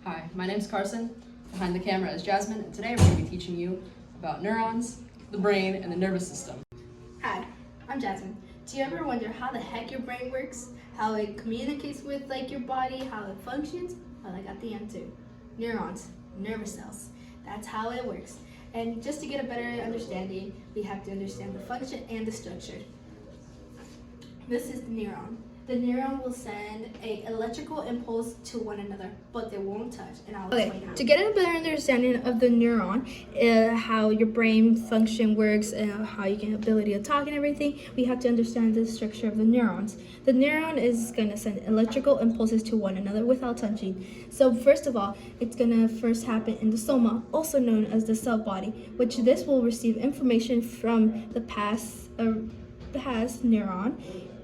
Hi, my name's Carson. Behind the camera is Jazmin, and today we're going to be teaching you about neurons, the brain, and the nervous system. Hi, I'm Jazmin. Do you ever wonder how the heck your brain works? How it communicates with your body, how it functions? Well, I got the answer. Neurons, nervous cells. That's how it works. And just to get a better understanding, we have to understand the function and the structure. This is the neuron. The neuron will send an electrical impulse to one another, but they won't touch, and I'll explain how. To get a better understanding of the neuron, how your brain function works, and how you get ability to talk and everything, we have to understand the structure of the neurons. The neuron is going to send electrical impulses to one another without touching. So first of all, it's going to first happen in the soma, also known as the cell body, which this will receive information from the past neuron,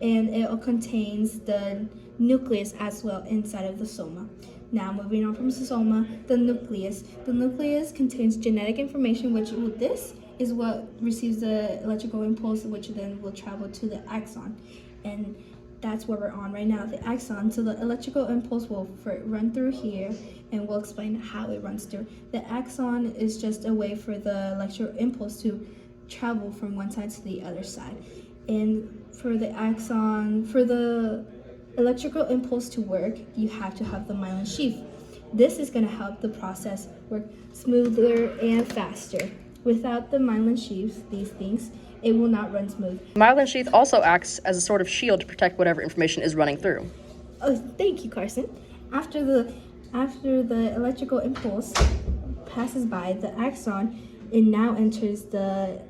and it contains the nucleus as well inside of the soma. Now moving on from the soma, the nucleus. The nucleus contains genetic information, which this is what receives the electrical impulse, which then will travel to the axon. And that's what we're on right now, the axon. So the electrical impulse will run through here, and we'll explain how it runs through. The axon is just a way for the electrical impulse to travel from one side to the other side. And for the axon, for the electrical impulse to work, you have to have the myelin sheath. This is going to help the process work smoother and faster. Without the myelin sheath, these things, it will not run smooth. Myelin sheath also acts as a sort of shield to protect whatever information is running through. Oh, thank you, Carson. After the electrical impulse passes by the axon, it now enters the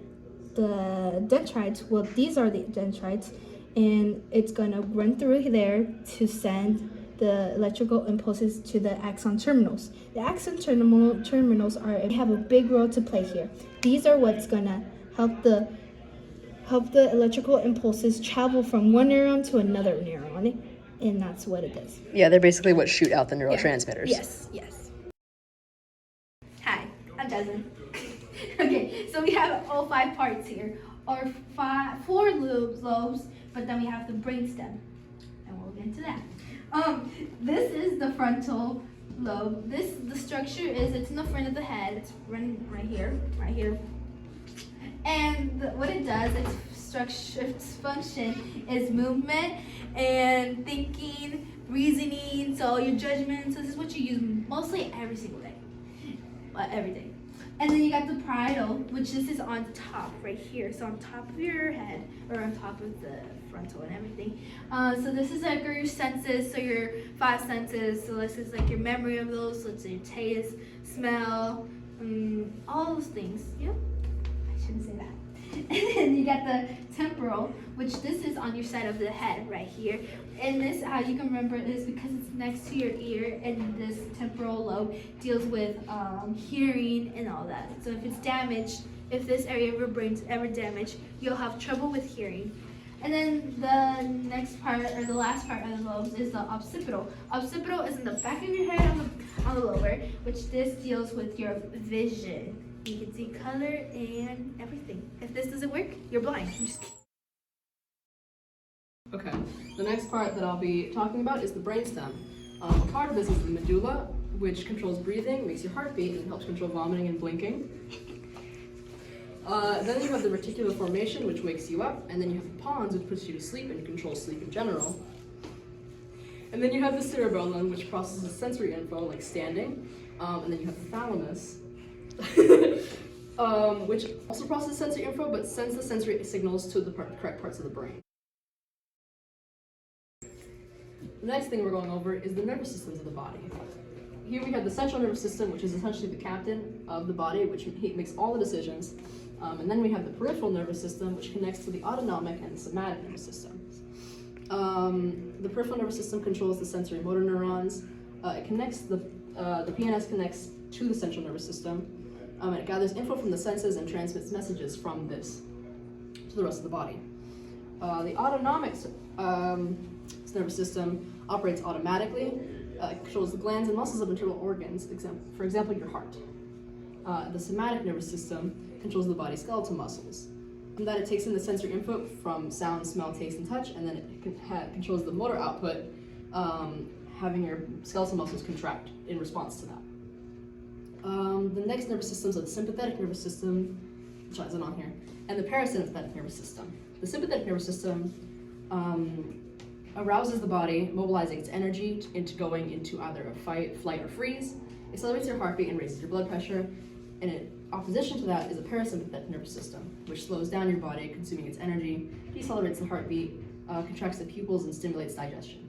dendrites. Well, these are the dendrites, and it's going to run through there to send the electrical impulses to the axon terminals. The axon terminals have a big role to play here. These are what's going to help the electrical impulses travel from one neuron to another neuron, and that's what it does. Yeah, they're basically what shoot out the neurotransmitters. Yes. Hi, I'm Jazmin. Okay, so we have all 5 parts here, or 4 lobes, but then we have the brainstem, and we'll get into that. This is the frontal lobe. The structure is, it's in the front of the head. It's running right here. And what it does, its function is movement and thinking, reasoning, so your judgments. So this is what you use mostly every single day, every day. And then you got the parietal, which this is on top right here. So on top of your head, or on top of the frontal and everything. So this is like your senses, so your 5 senses. So this is like your memory of those. So it's your taste, smell, all those things. Yep, I shouldn't say that. And then you got the temporal, which this is on your side of the head right here. And this, how you can remember it, is because it's next to your ear, and this temporal lobe deals with hearing and all that. So if it's damaged, if this area of your brain's ever damaged, you'll have trouble with hearing. And then the next part, or the last part of the lobes, is the occipital. Occipital is in the back of your head on the lower, which this deals with your vision. You can see color and everything. If this doesn't work, you're blind. I'm just kidding. Okay, the next part that I'll be talking about is the brainstem. Part of this is the medulla, which controls breathing, makes your heart beat, and helps control vomiting and blinking. Then you have the reticular formation, which wakes you up, and then you have the pons, which puts you to sleep and controls sleep in general. And then you have the cerebellum, which processes sensory info, like standing. And then you have the thalamus, which also processes sensory info, but sends the sensory signals to the correct parts of the brain. The next thing we're going over is the nervous systems of the body. Here we have the central nervous system, which is essentially the captain of the body, which makes all the decisions. And then we have the peripheral nervous system, which connects to the autonomic and the somatic nervous systems. The peripheral nervous system controls the sensory motor neurons. It connects the PNS connects to the central nervous system. And it gathers info from the senses and transmits messages from this to the rest of the body. The autonomic nervous system operates automatically. It controls the glands and muscles of internal organs, for example, your heart. The somatic nervous system controls the body's skeletal muscles. From that, it takes in the sensory input from sound, smell, taste, and touch, and then it controls the motor output, having your skeletal muscles contract in response to that. The next nervous systems are the sympathetic nervous system, which isn't on here, and the parasympathetic nervous system. The sympathetic nervous system arouses the body, mobilizing its energy into going into either a fight, flight, or freeze, accelerates your heartbeat and raises your blood pressure. And in opposition to that is a parasympathetic nervous system, which slows down your body, consuming its energy, decelerates the heartbeat, contracts the pupils, and stimulates digestion.